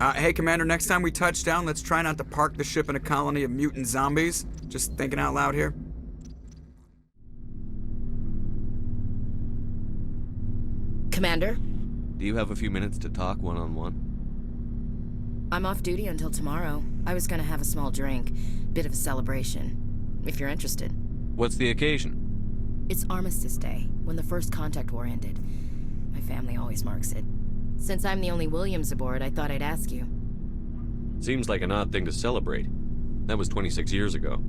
Hey, Commander, next time we touch down, let's try not to park the ship in a colony of mutant zombies. Just thinking out loud here. Commander? Do you have a few minutes to talk one-on-one? I'm off duty until tomorrow. I was gonna have a small drink. Bit of a celebration. If you're interested. What's the occasion? It's Armistice Day, when the first contact war ended. My family always marks it. Since I'm the only Williams aboard, I thought I'd ask you. Seems like an odd thing to celebrate. That was 26 years ago.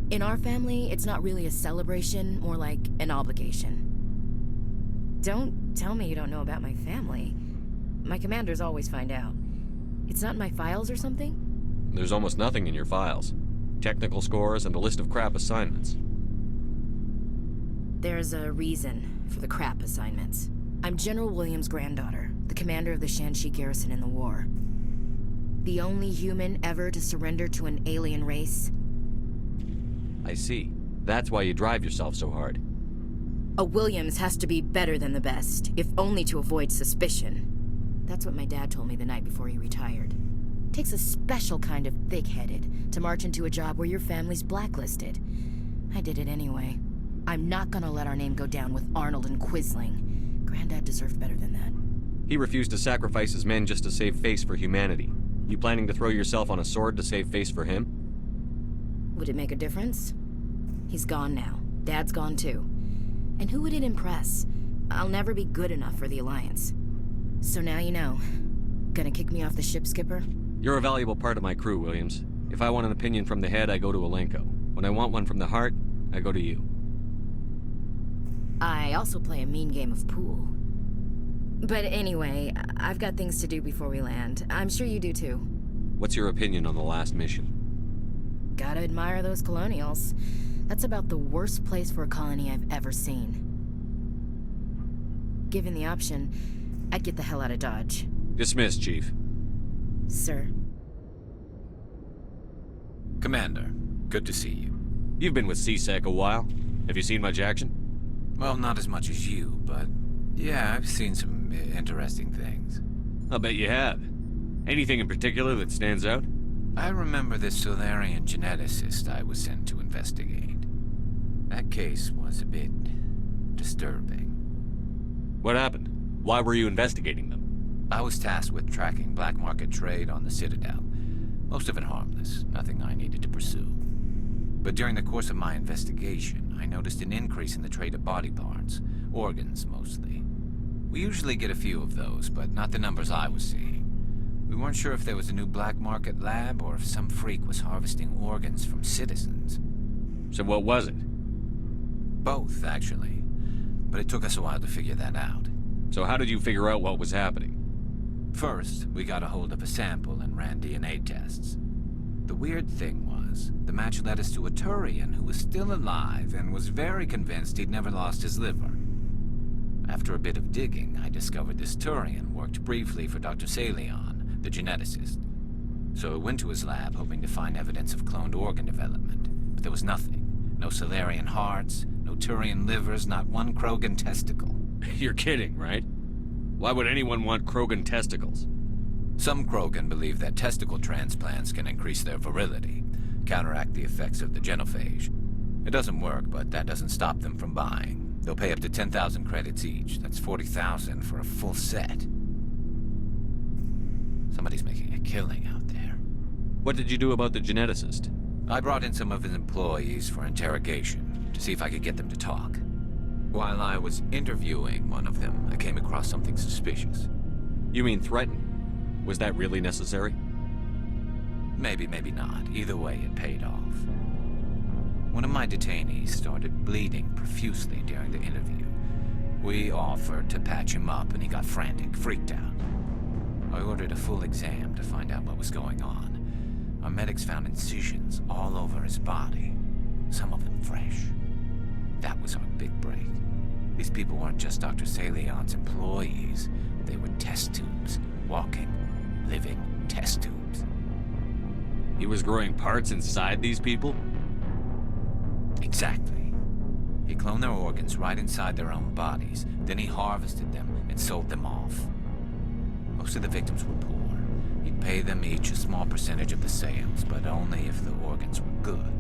In our family, it's not really a celebration, more like an obligation. Don't tell me you don't know about my family. My commanders always find out. It's not in my files or something? There's almost nothing in your files. Technical scores and a list of crap assignments. There's a reason for the crap assignments. I'm General Williams' granddaughter, the commander of the Shanxi garrison in the war. The only human ever to surrender to an alien race. I see. That's why you drive yourself so hard. A Williams has to be better than the best, if only to avoid suspicion. That's what my dad told me the night before he retired. Takes a special kind of thick-headed to march into a job where your family's blacklisted. I did it anyway. I'm not gonna let our name go down with Arnold and Quisling. Granddad deserved better than that. He refused to sacrifice his men just to save face for humanity. You planning to throw yourself on a sword to save face for him? Would it make a difference? He's gone now. Dad's gone too. And who would it impress? I'll never be good enough for the Alliance. So now you know. Gonna kick me off the ship, Skipper? You're a valuable part of my crew, Williams. If I want an opinion from the head, I go to Alenko. When I want one from the heart, I go to you. I also play a mean game of pool. But anyway, I've got things to do before we land. I'm sure you do too. What's your opinion on the last mission? Gotta admire those colonials. That's about the worst place for a colony I've ever seen. Given the option, I'd get the hell out of Dodge. Dismissed, Chief. Sir. Commander, good to see you. You've been with CSEC a while. Have you seen much action? Well, not as much as you, but yeah, I've seen some interesting things. I'll bet you have. Anything in particular that stands out? I remember this Solarian geneticist I was sent to investigate. That case was a bit disturbing. What happened? Why were you investigating them? I was tasked with tracking black market trade on the Citadel. Most of it harmless, nothing I needed to pursue. But during the course of my investigation, I noticed an increase in the trade of body parts, organs mostly. We usually get a few of those, but not the numbers I was seeing. We weren't sure if there was a new black market lab or if some freak was harvesting organs from citizens. So what was it? Both, actually. But it took us a while to figure that out. So how did you figure out what was happening? First, we got a hold of a sample and ran DNA tests. The weird thing was, the match led us to a Turian who was still alive and was very convinced he'd never lost his liver. After a bit of digging, I discovered this Turian worked briefly for Dr. Salion, the geneticist. So I went to his lab hoping to find evidence of cloned organ development, but there was nothing. No Solarian hearts, no Turian livers, not one Krogan testicle. You're kidding, right? Why would anyone want Krogan testicles? Some Krogan believe that testicle transplants can increase their virility, counteract the effects of the genophage. It doesn't work, but that doesn't stop them from buying. They'll pay up to 10,000 credits each. That's 40,000 for a full set. Somebody's making a killing out there. What did you do about the geneticist? I brought in some of his employees for interrogation, to see if I could get them to talk. While I was interviewing one of them, I came across something suspicious. You mean threaten? Was that really necessary? Maybe, maybe not. Either way, it paid off. One of my detainees started bleeding profusely during the interview. We offered to patch him up, and he got frantic, freaked out. I ordered a full exam to find out what was going on. Our medics found incisions all over his body, some of them fresh. That was our big break. These people weren't just Dr. Salion's employees. They were test tubes, walking, living test tubes. He was growing parts inside these people? Exactly. He cloned their organs right inside their own bodies. Then he harvested them and sold them off. Most of the victims were poor. He'd pay them each a small percentage of the sales, but only if the organs were good.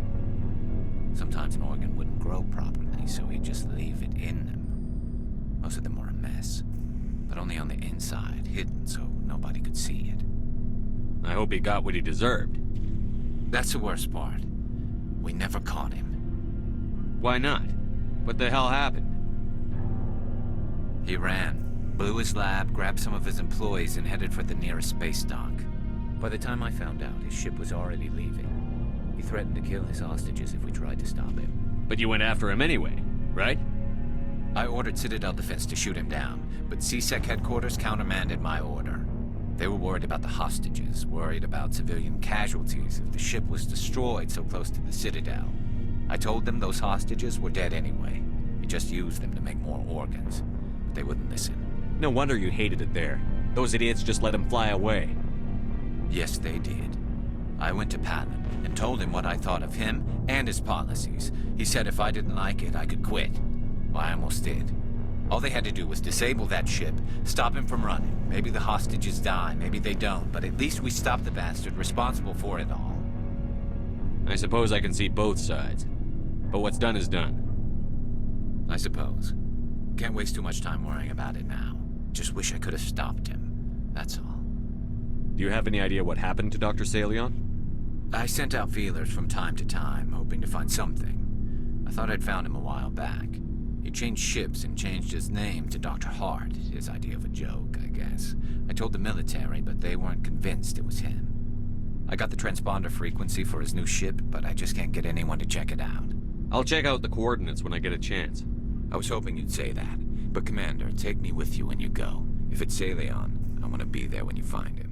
Sometimes an organ wouldn't grow properly, so he'd just leave it in them. Most of them were a mess, but only on the inside, hidden so nobody could see it. I hope he got what he deserved. That's the worst part. We never caught him. Why not? What the hell happened? He ran, blew his lab, grabbed some of his employees, and headed for the nearest space dock. By the time I found out, his ship was already leaving. He threatened to kill his hostages if we tried to stop him. But you went after him anyway, right? I ordered Citadel Defense to shoot him down, but CSEC headquarters countermanded my order. They were worried about the hostages, worried about civilian casualties if the ship was destroyed so close to the Citadel. I told them those hostages were dead anyway. He just used them to make more organs. But they wouldn't listen. No wonder you hated it there. Those idiots just let him fly away. Yes, they did. I went to Patton and told him what I thought of him and his policies. He said if I didn't like it, I could quit. Well, I almost did. All they had to do was disable that ship, stop him from running. Maybe the hostages die, maybe they don't, but at least we stopped the bastard responsible for it all. I suppose I can see both sides. But what's done is done. I suppose. Can't waste too much time worrying about it now. Just wish I could have stopped him. That's all. Do you have any idea what happened to Dr. Salion? I sent out feelers from time to time, hoping to find something. I thought I'd found him a while back. He changed ships and changed his name to Dr. Hart, his idea of a joke, I guess. I told the military, but they weren't convinced it was him. I got the transponder frequency for his new ship, but I just can't get anyone to check it out. I'll check out the coordinates when I get a chance. I was hoping you'd say that. But Commander, take me with you when you go. If it's Salion, I want to be there when you find him.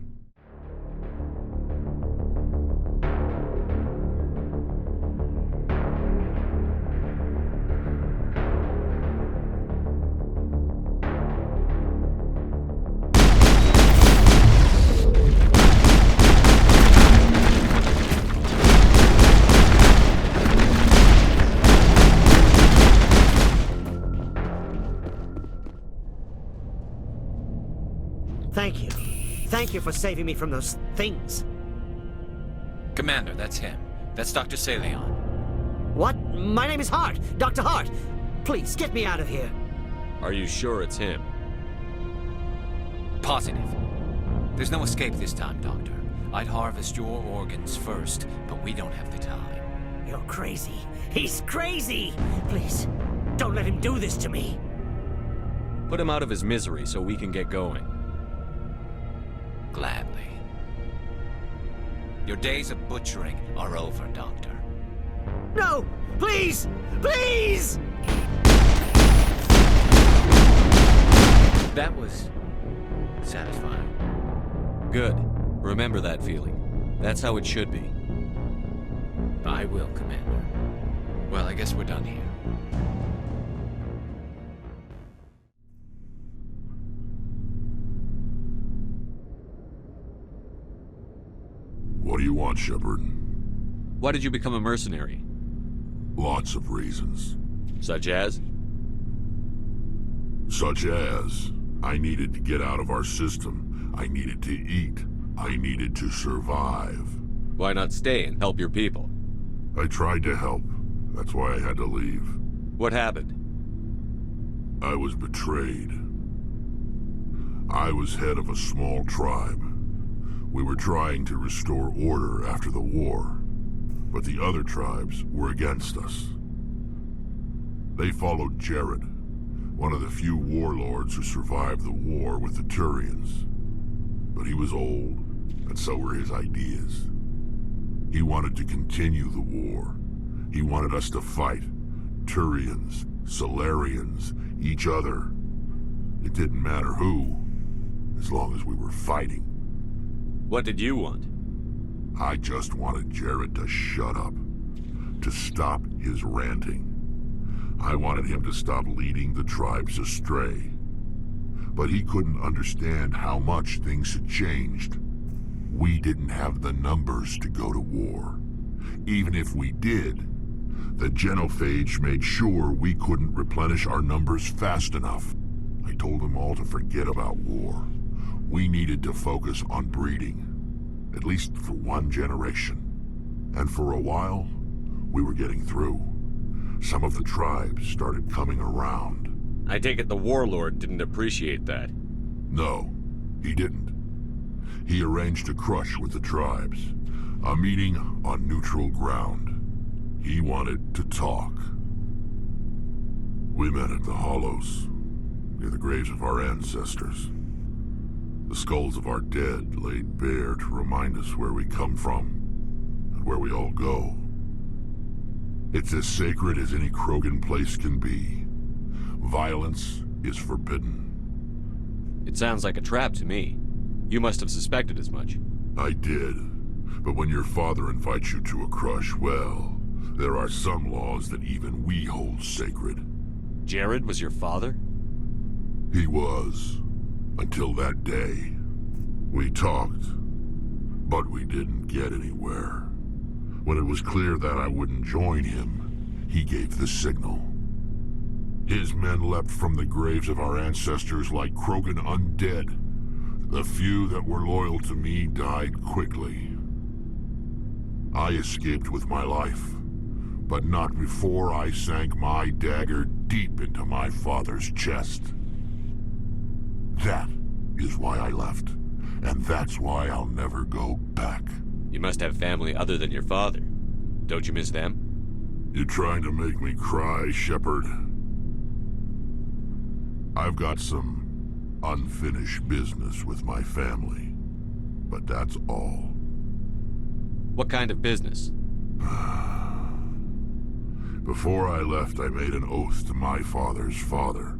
Thank you. Thank you for saving me from those things. Commander, that's him. That's Dr. Salion. What? My name is Hart. Dr. Hart. Please, get me out of here. Are you sure it's him? Positive. There's no escape this time, Doctor. I'd harvest your organs first, but we don't have the time. You're crazy. He's crazy! Please, don't let him do this to me. Put him out of his misery so we can get going. Gladly. Your days of butchering are over, Doctor. No! Please! Please! That was satisfying. Good. Remember that feeling. That's how it should be. I will, Commander. Well, I guess we're done here. What do you want, Shepard? Why did you become a mercenary? Lots of reasons. Such as? Such as, I needed to get out of our system. I needed to eat. I needed to survive. Why not stay and help your people? I tried to help. That's why I had to leave. What happened? I was betrayed. I was head of a small tribe. We were trying to restore order after the war, but the other tribes were against us. They followed Jared, one of the few warlords who survived the war with the Turians. But he was old, and so were his ideas. He wanted to continue the war. He wanted us to fight. Turians, Solarians, each other. It didn't matter who, as long as we were fighting. What did you want? I just wanted Jared to shut up, to stop his ranting. I wanted him to stop leading the tribes astray. But he couldn't understand how much things had changed. We didn't have the numbers to go to war. Even if we did, the genophage made sure we couldn't replenish our numbers fast enough. I told them all to forget about war. We needed to focus on breeding. at least for one generation. And for a while, we were getting through. Some of the tribes started coming around. I take it the warlord didn't appreciate that. No, he didn't. He arranged a crush with the tribes. A meeting on neutral ground. He wanted to talk. We met at the Hollows, near the graves of our ancestors. The skulls of our dead laid bare to remind us where we come from, and where we all go. It's as sacred as any Krogan place can be. Violence is forbidden. It sounds like a trap to me. You must have suspected as much. I did. But when your father invites you to a crush, well, there are some laws that even we hold sacred. Jared was your father? He was. Until that day. We talked, but we didn't get anywhere. When it was clear that I wouldn't join him, he gave the signal. His men leapt from the graves of our ancestors like Krogan undead. The few that were loyal to me died quickly. I escaped with my life, but not before I sank my dagger deep into my father's chest. That is why I left, and that's why I'll never go back. You must have family other than your father. Don't you miss them? You trying to make me cry, Shepard? I've got some unfinished business with my family, but that's all. What kind of business? Before I left, I made an oath to my father's father.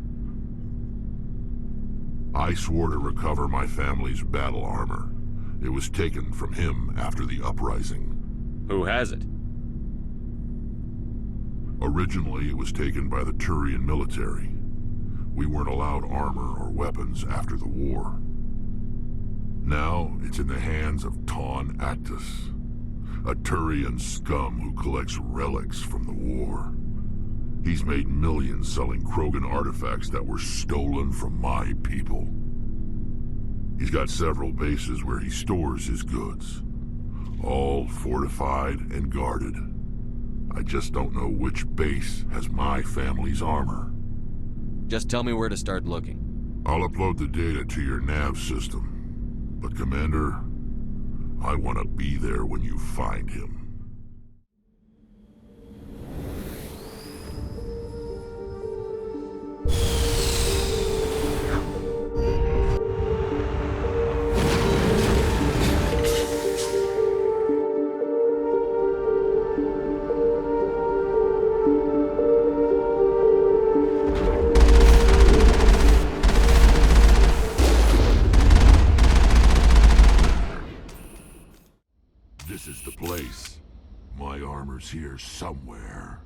I swore to recover my family's battle armor. It was taken from him after the uprising. Who has it? Originally, it was taken by the Turian military. We weren't allowed armor or weapons after the war. Now, it's in the hands of Ton Actus, a Turian scum who collects relics from the war. He's made millions selling Krogan artifacts that were stolen from my people. He's got several bases where he stores his goods, all fortified and guarded. I just don't know which base has my family's armor. Just tell me where to start looking. I'll upload the data to your nav system. But Commander, I want to be there when you find him. This is the place. My armor's here somewhere.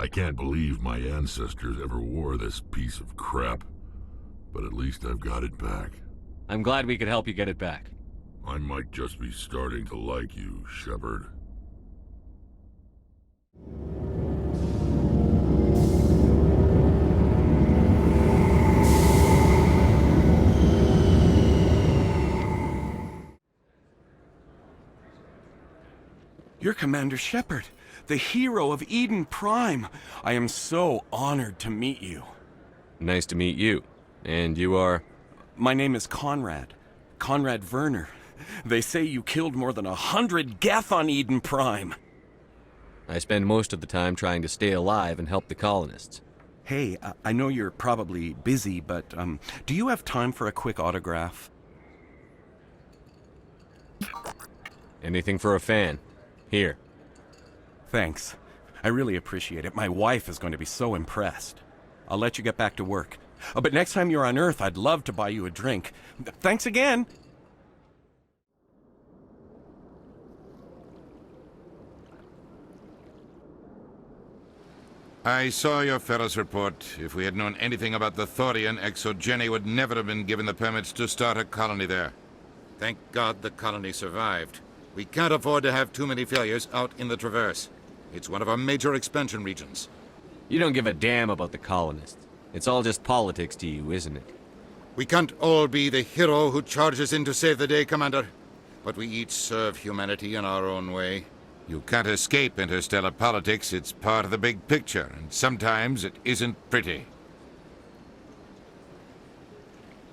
I can't believe my ancestors ever wore this piece of crap, but at least I've got it back. I'm glad we could help you get it back. I might just be starting to like you, Shepard. You're Commander Shepard, the hero of Eden Prime. I am so honored to meet you. Nice to meet you. And you are? My name is Conrad. Conrad Werner. They say you killed more than 100 Geth on Eden Prime. I spend most of the time trying to stay alive and help the colonists. Hey, I know you're probably busy, but do you have time for a quick autograph? Anything for a fan. Here. Thanks. I really appreciate it. My wife is going to be so impressed. I'll let you get back to work. But next time you're on Earth, I'd love to buy you a drink. Thanks again! I saw your Ferris report. If we had known anything about the Thorian, Exogeny would never have been given the permits to start a colony there. Thank God the colony survived. We can't afford to have too many failures out in the Traverse. It's one of our major expansion regions. You don't give a damn about the colonists. It's all just politics to you, isn't it? We can't all be the hero who charges in to save the day, Commander. But we each serve humanity in our own way. You can't escape interstellar politics. It's part of the big picture, and sometimes it isn't pretty.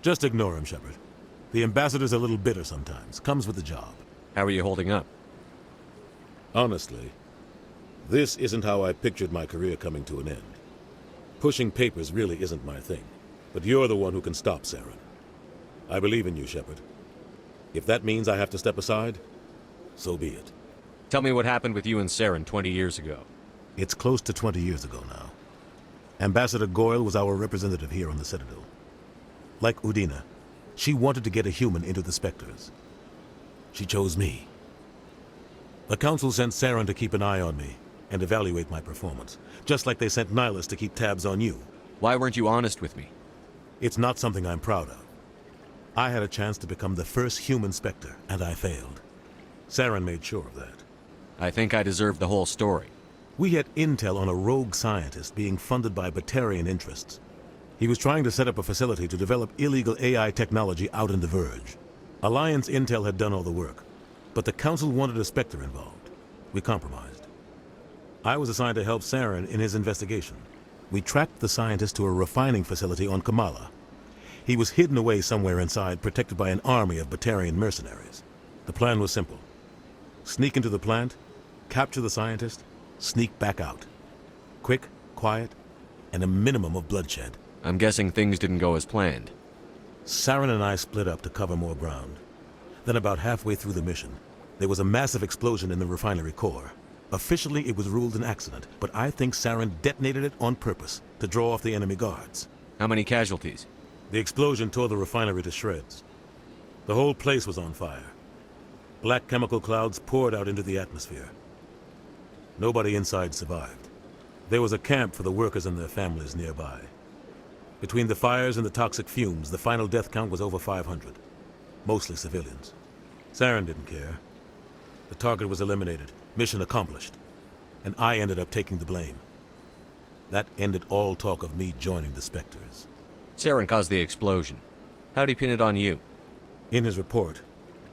Just ignore him, Shepard. The Ambassador's a little bitter sometimes. Comes with the job. How are you holding up? Honestly, this isn't how I pictured my career coming to an end. Pushing papers really isn't my thing. But you're the one who can stop Saren. I believe in you, Shepard. If that means I have to step aside, so be it. Tell me what happened with you and Saren 20 years ago. It's close to 20 years ago now. Ambassador Goyle was our representative here on the Citadel. Like Udina, she wanted to get a human into the Spectres. She chose me. The Council sent Saren to keep an eye on me and evaluate my performance, just like they sent Nihilus to keep tabs on you. Why weren't you honest with me? It's not something I'm proud of. I had a chance to become the first human Spectre, and I failed. Saren made sure of that. I think I deserve the whole story. We had intel on a rogue scientist being funded by Batarian interests. He was trying to set up a facility to develop illegal AI technology out in the Verge. Alliance intel had done all the work, but the Council wanted a Spectre involved. We compromised. I was assigned to help Saren in his investigation. We tracked the scientist to a refining facility on Kamala. He was hidden away somewhere inside, protected by an army of Batarian mercenaries. The plan was simple. Sneak into the plant, capture the scientist, sneak back out. Quick, quiet, and a minimum of bloodshed. I'm guessing things didn't go as planned. Saren and I split up to cover more ground. Then about halfway through the mission, there was a massive explosion in the refinery core. Officially, it was ruled an accident, but I think Saren detonated it on purpose to draw off the enemy guards. How many casualties? The explosion tore the refinery to shreds. The whole place was on fire. Black chemical clouds poured out into the atmosphere. Nobody inside survived. There was a camp for the workers and their families nearby. Between the fires and the toxic fumes, the final death count was over 500. Mostly civilians. Saren didn't care. The target was eliminated. Mission accomplished. And I ended up taking the blame. That ended all talk of me joining the Spectres. Saren caused the explosion. How'd he pin it on you? In his report,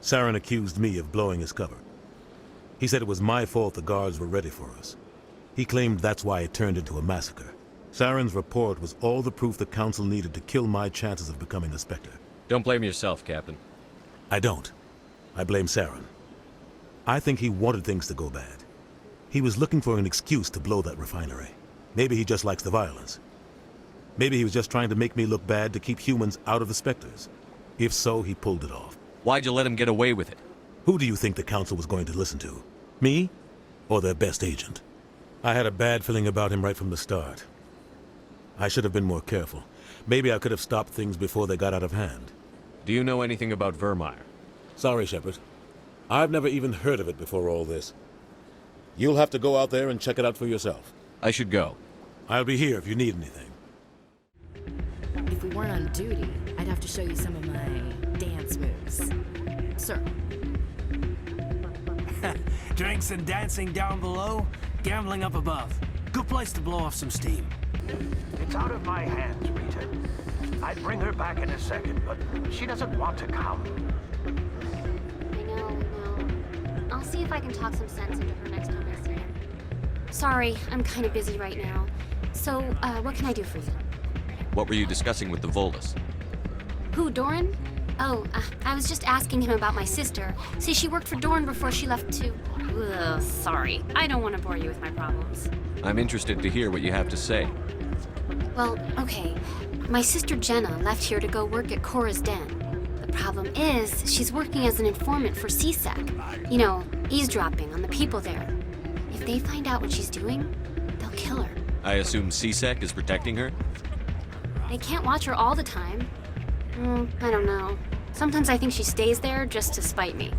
Saren accused me of blowing his cover. He said it was my fault the guards were ready for us. He claimed that's why it turned into a massacre. Saren's report was all the proof the Council needed to kill my chances of becoming a Spectre. Don't blame yourself, Captain. I don't. I blame Saren. I think he wanted things to go bad. He was looking for an excuse to blow that refinery. Maybe he just likes the violence. Maybe he was just trying to make me look bad to keep humans out of the Spectres. If so, he pulled it off. Why'd you let him get away with it? Who do you think the Council was going to listen to? Me? Or their best agent? I had a bad feeling about him right from the start. I should have been more careful. Maybe I could have stopped things before they got out of hand. Do you know anything about Vermeer? Sorry, Shepard. I've never even heard of it before all this. You'll have to go out there and check it out for yourself. I should go. I'll be here if you need anything. If we weren't on duty, I'd have to show you some of my dance moves. Sir. Drinks and dancing down below, gambling up above. Good place to blow off some steam. It's out of my hands, Rita. I'd bring her back in a second, but she doesn't want to come. I know. I'll see if I can talk some sense into her next time I see her. Sorry, I'm kind of busy right now. So, what can I do for you? What were you discussing with the Volus? Who, Doran? Oh, I was just asking him about my sister. See, she worked for Doran before she left to... Ugh, sorry. I don't want to bore you with my problems. I'm interested to hear what you have to say. Well, okay. My sister Jenna left here to go work at Cora's Den. The problem is, she's working as an informant for CSEC. You know, eavesdropping on the people there. If they find out what she's doing, they'll kill her. I assume CSEC is protecting her? They can't watch her all the time. I don't know. Sometimes I think she stays there just to spite me.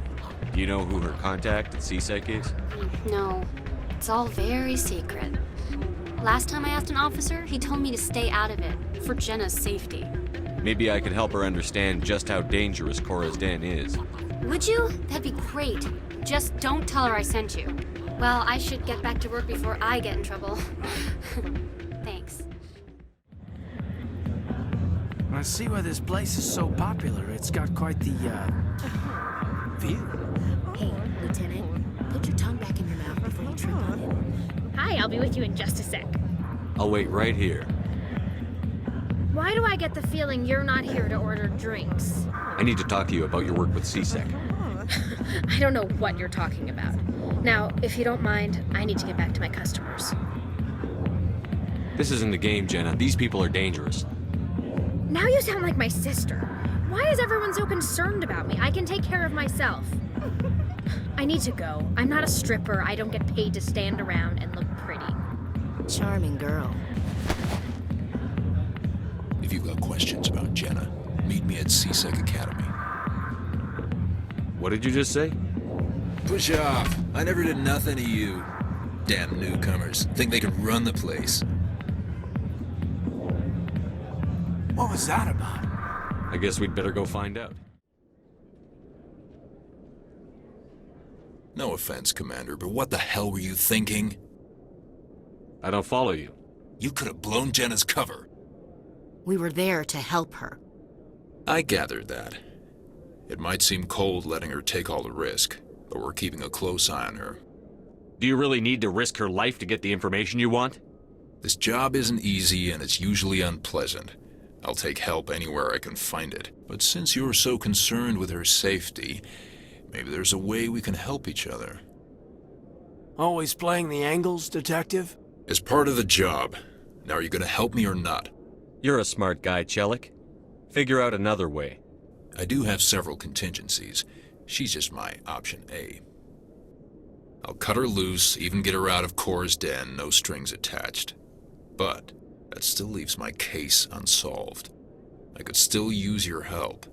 Do you know who her contact at CSEC is? No. It's all very secret. Last time I asked an officer, he told me to stay out of it, for Jenna's safety. Maybe I could help her understand just how dangerous Cora's Den is. Would you? That'd be great. Just don't tell her I sent you. Well, I should get back to work before I get in trouble. Thanks. I see why this place is so popular. It's got quite the, view. Hey, Lieutenant, put your tongue back in your mouth before you trip on it. Hi, I'll be with you in just a sec. I'll wait right here. Why do I get the feeling you're not here to order drinks? I need to talk to you about your work with CSEC. I don't know what you're talking about. Now, if you don't mind, I need to get back to my customers. This isn't the game, Jenna. These people are dangerous. Now you sound like my sister. Why is everyone so concerned about me? I can take care of myself. I need to go. I'm not a stripper. I don't get paid to stand around and look pretty. Charming girl. If you've got questions about Jenna, meet me at CSEC Academy. What did you just say? Push off. I never did nothing to you. Damn newcomers. Think they can run the place. What was that about? I guess we'd better go find out. No offense, Commander, but what the hell were you thinking? I don't follow you. You could have blown Jenna's cover. We were there to help her. I gathered that. It might seem cold letting her take all the risk, but we're keeping a close eye on her. Do you really need to risk her life to get the information you want? This job isn't easy and it's usually unpleasant. I'll take help anywhere I can find it. But since you're so concerned with her safety, maybe there's a way we can help each other. Always playing the angles, Detective? As part of the job. Now, are you gonna help me or not? You're a smart guy, Chelik. Figure out another way. I do have several contingencies. She's just my option A. I'll cut her loose, even get her out of Cora's den, no strings attached. But that still leaves my case unsolved. I could still use your help.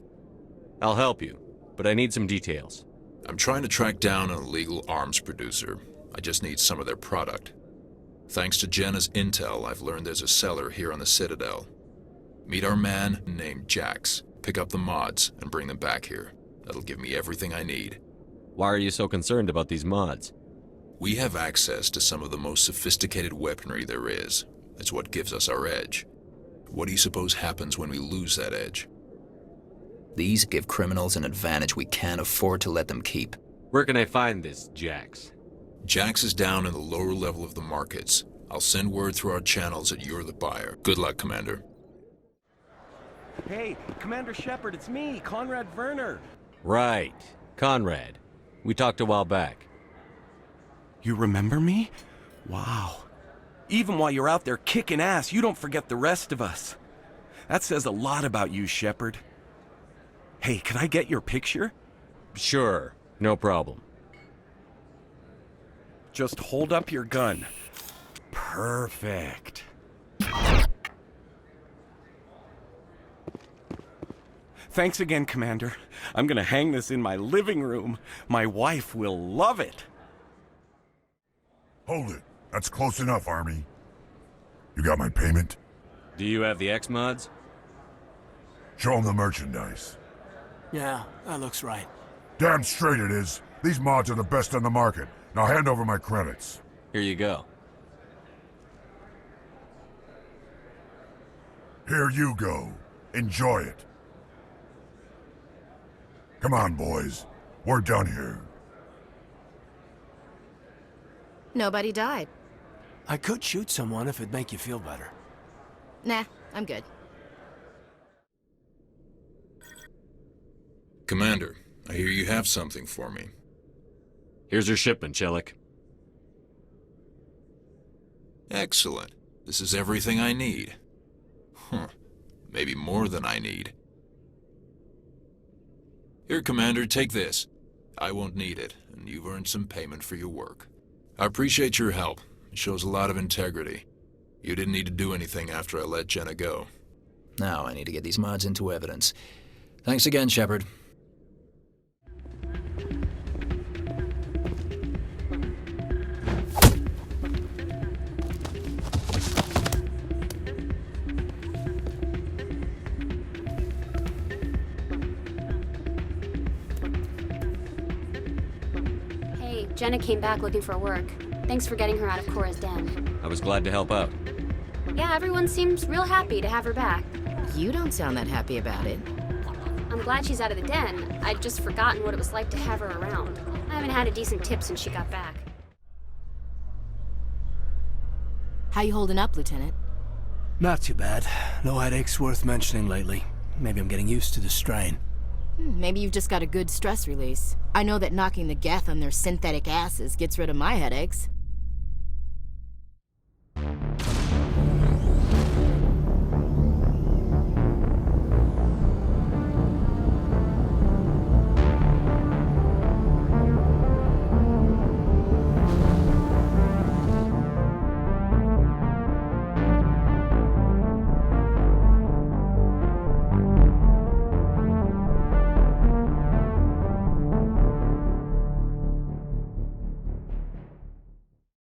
I'll help you, but I need some details. I'm trying to track down an illegal arms producer. I just need some of their product. Thanks to Jenna's intel, I've learned there's a seller here on the Citadel. Meet our man named Jacques. Pick up the mods and bring them back here. That'll give me everything I need. Why are you so concerned about these mods? We have access to some of the most sophisticated weaponry there is. It's what gives us our edge. What do you suppose happens when we lose that edge? These give criminals an advantage we can't afford to let them keep. Where can I find this, Jacques? Jacques is down in the lower level of the markets. I'll send word through our channels that you're the buyer. Good luck, Commander. Hey, Commander Shepard, it's me, Conrad Werner. Right. Conrad. We talked a while back. You remember me? Wow. Even while you're out there kicking ass, you don't forget the rest of us. That says a lot about you, Shepard. Hey, can I get your picture? Sure. No problem. Just hold up your gun. Perfect. Thanks again, Commander. I'm gonna hang this in my living room. My wife will love it. Hold it. That's close enough, Army. You got my payment? Do you have the X mods? Show them the merchandise. Yeah, that looks right. Damn straight it is. These mods are the best on the market. Now hand over my credits. Here you go. Here you go. Enjoy it. Come on, boys. We're done here. Nobody died. I could shoot someone if it'd make you feel better. Nah, I'm good. Commander, I hear you have something for me. Here's your shipment, Chelik. Excellent. This is everything I need. Maybe more than I need. Here, Commander, take this. I won't need it, and you've earned some payment for your work. I appreciate your help. It shows a lot of integrity. You didn't need to do anything after I let Jenna go. Now I need to get these mods into evidence. Thanks again, Shepard. Jenna came back looking for work. Thanks for getting her out of Cora's den. I was glad to help out. Yeah, everyone seems real happy to have her back. You don't sound that happy about it. I'm glad she's out of the den. I'd just forgotten what it was like to have her around. I haven't had a decent tip since she got back. How you holding up, Lieutenant? Not too bad. No headaches worth mentioning lately. Maybe I'm getting used to the strain. Maybe you've just got a good stress release. I know that knocking the geth on their synthetic asses gets rid of my headaches.